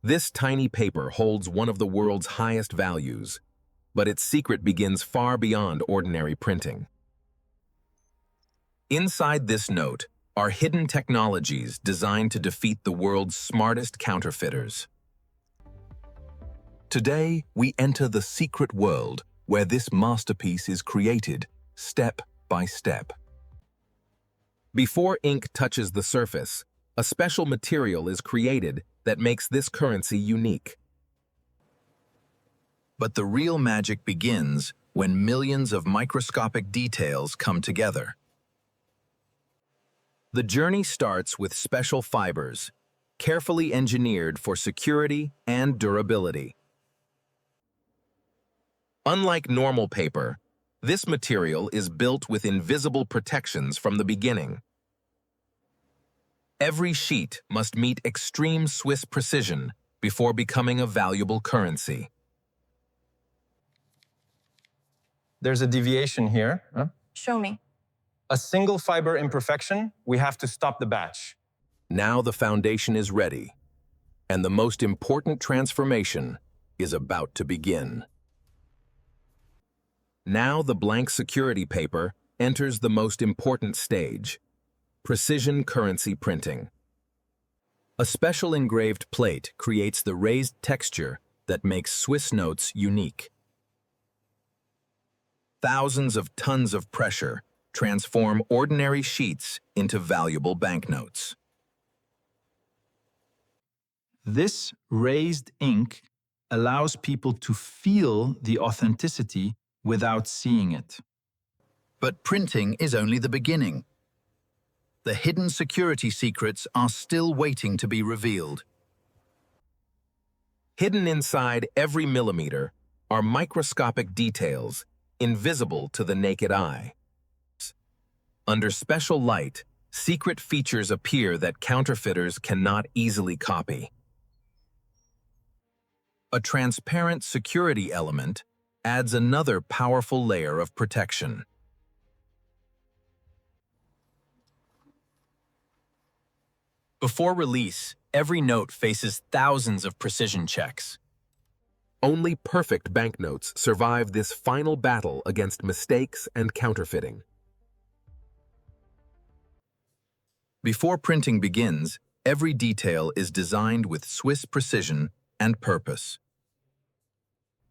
This tiny paper holds one of the world's highest values, but its secret begins far beyond ordinary printing. Inside this note are hidden technologies designed to defeat the world's smartest counterfeiters. Today, we enter the secret world where this masterpiece is created, step by step. Before ink touches the surface, a special material is created that makes this currency unique. But the real magic begins when millions of microscopic details come together. The journey starts with special fibers, carefully engineered for security and durability. Unlike normal paper, this material is built with invisible protections from the beginning. Every sheet must meet extreme Swiss precision before becoming a valuable currency. There's a deviation here. Show me. A single fiber imperfection, we have to stop the batch. Now the foundation is ready, and the most important transformation is about to begin. Now the blank security paper enters the most important stage: precision currency printing. A special engraved plate creates the raised texture that makes Swiss notes unique. Thousands of tons of pressure transform ordinary sheets into valuable banknotes. This raised ink allows people to feel the authenticity without seeing it. But printing is only the beginning. The hidden security secrets are still waiting to be revealed. Hidden inside every millimeter are microscopic details invisible to the naked eye. Under special light, secret features appear that counterfeiters cannot easily copy. A transparent security element adds another powerful layer of protection. Before release, every note faces thousands of precision checks. Only perfect banknotes survive this final battle against mistakes and counterfeiting. Before printing begins, every detail is designed with Swiss precision and purpose.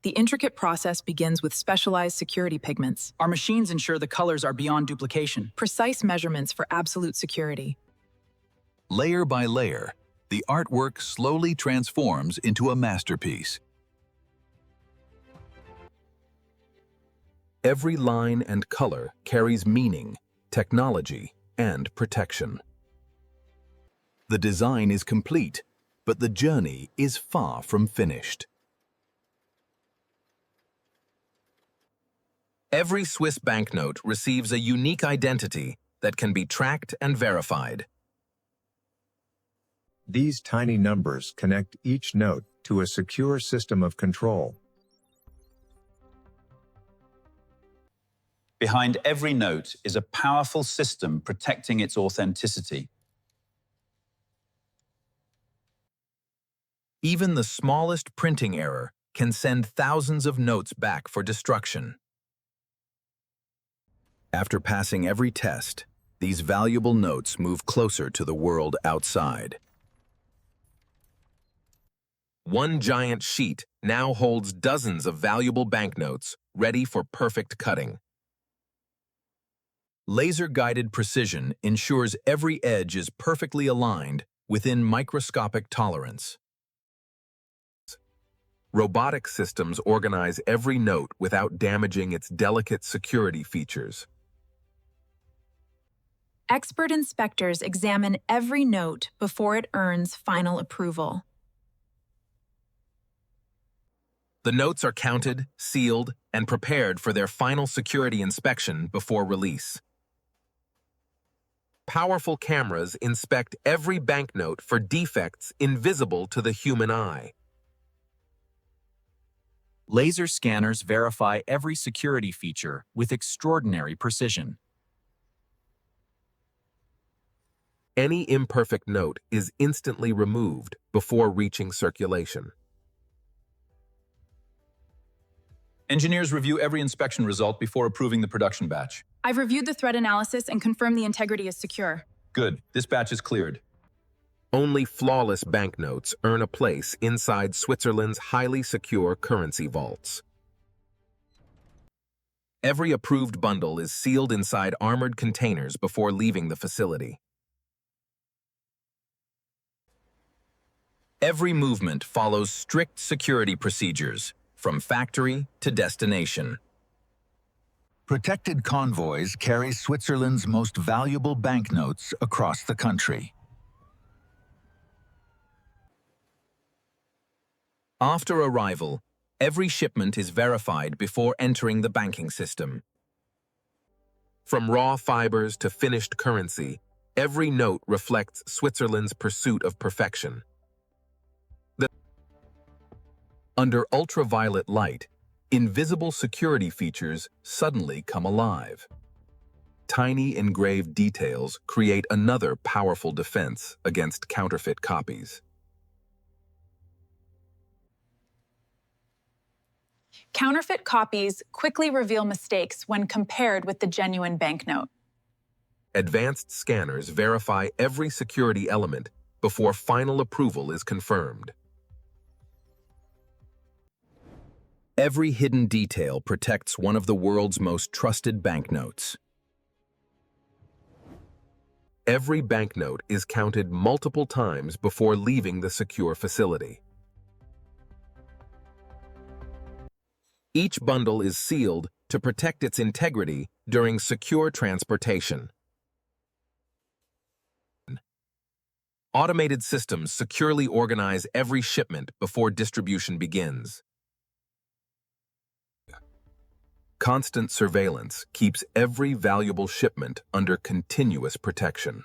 The intricate process begins with specialized security pigments, Our machines ensure the colors are beyond duplication. precise measurements for absolute security. Layer by layer, the artwork slowly transforms into a masterpiece. Every line and color carries meaning, technology, and protection. The design is complete, but the journey is far from finished. Every Swiss banknote receives a unique identity that can be tracked and verified. These tiny numbers connect each note to a secure system of control. Behind every note is a powerful system protecting its authenticity. Even the smallest printing error can send thousands of notes back for destruction. After passing every test, these valuable notes move closer to the world outside. One giant sheet now holds dozens of valuable banknotes ready for perfect cutting. Laser-guided precision ensures every edge is perfectly aligned within microscopic tolerance. Robotic systems organize every note without damaging its delicate security features. Expert inspectors examine every note before it earns final approval. The notes are counted, sealed, and prepared for their final security inspection before release. Powerful cameras inspect every banknote for defects invisible to the human eye. Laser scanners verify every security feature with extraordinary precision. Any imperfect note is instantly removed before reaching circulation. Engineers review every inspection result before approving the production batch. I've reviewed the thread analysis and confirmed the integrity is secure. Good. This batch is cleared. Only flawless banknotes earn a place inside Switzerland's highly secure currency vaults. Every approved bundle is sealed inside armored containers before leaving the facility. Every movement follows strict security procedures, from factory to destination. Protected convoys carry Switzerland's most valuable banknotes across the country. After arrival, every shipment is verified before entering the banking system. From raw fibers to finished currency, every note reflects Switzerland's pursuit of perfection. Under ultraviolet light, invisible security features suddenly come alive. Tiny engraved details create another powerful defense against counterfeit copies. Counterfeit copies quickly reveal mistakes when compared with the genuine banknote. Advanced scanners verify every security element before final approval is confirmed. Every hidden detail protects one of the world's most trusted banknotes. Every banknote is counted multiple times before leaving the secure facility. Each bundle is sealed to protect its integrity during secure transportation. Automated systems securely organize every shipment before distribution begins. Constant surveillance keeps every valuable shipment under continuous protection.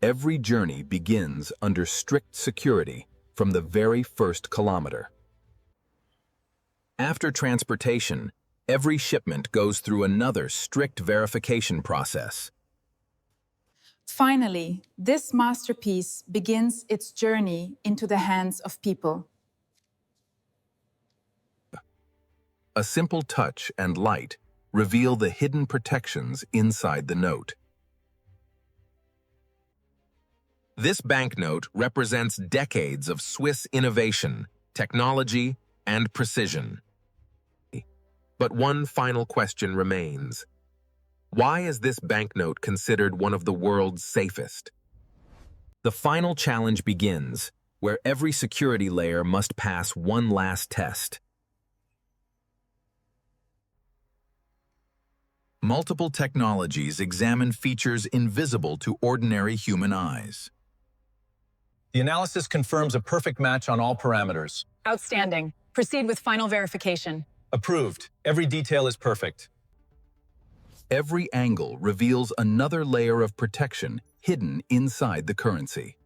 Every journey begins under strict security from the very first kilometer. After transportation, every shipment goes through another strict verification process. Finally, this masterpiece begins its journey into the hands of people. A simple touch and light reveal the hidden protections inside the note. This banknote represents decades of Swiss innovation, technology, and precision. But one final question remains. Why is this banknote considered one of the world's safest? The final challenge begins, where every security layer must pass one last test. Multiple technologies examine features invisible to ordinary human eyes. The analysis confirms a perfect match on all parameters. Outstanding. Proceed with final verification. Approved. Every detail is perfect. Every angle reveals another layer of protection hidden inside the currency.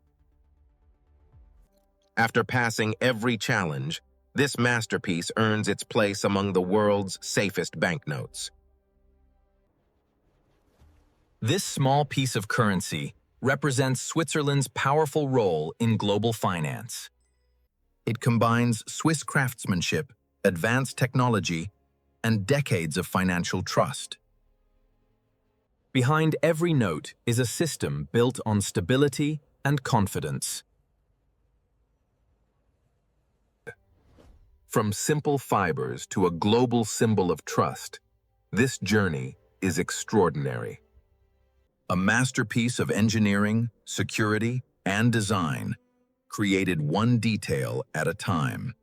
After passing every challenge, this masterpiece earns its place among the world's safest banknotes. This small piece of currency represents Switzerland's powerful role in global finance. It combines Swiss craftsmanship, advanced technology, and decades of financial trust. Behind every note is a system built on stability and confidence. From simple fibers to a global symbol of trust, this journey is extraordinary. A masterpiece of engineering, security, and design, created one detail at a time.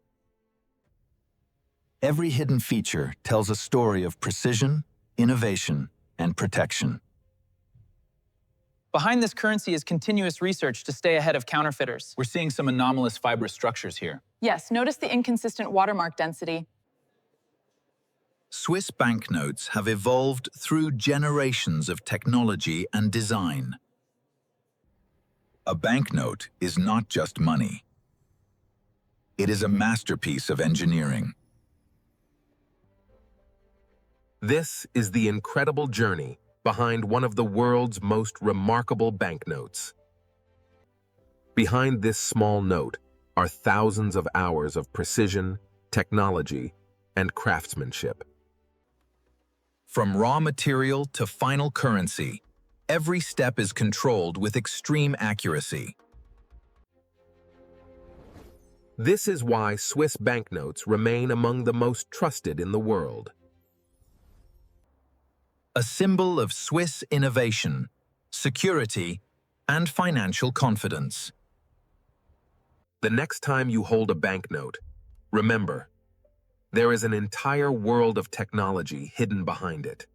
Every hidden feature tells a story of precision, innovation, and protection. Behind this currency is continuous research to stay ahead of counterfeiters. We're seeing some anomalous fibrous structures here. Yes, notice the inconsistent watermark density. Swiss banknotes have evolved through generations of technology and design. A banknote is not just money. It is a masterpiece of engineering. This is the incredible journey behind one of the world's most remarkable banknotes. Behind this small note are thousands of hours of precision, technology, and craftsmanship. From raw material to final currency, every step is controlled with extreme accuracy. This is why Swiss banknotes remain among the most trusted in the world. A symbol of Swiss innovation, security, and financial confidence. The next time you hold a banknote, remember, there is an entire world of technology hidden behind it.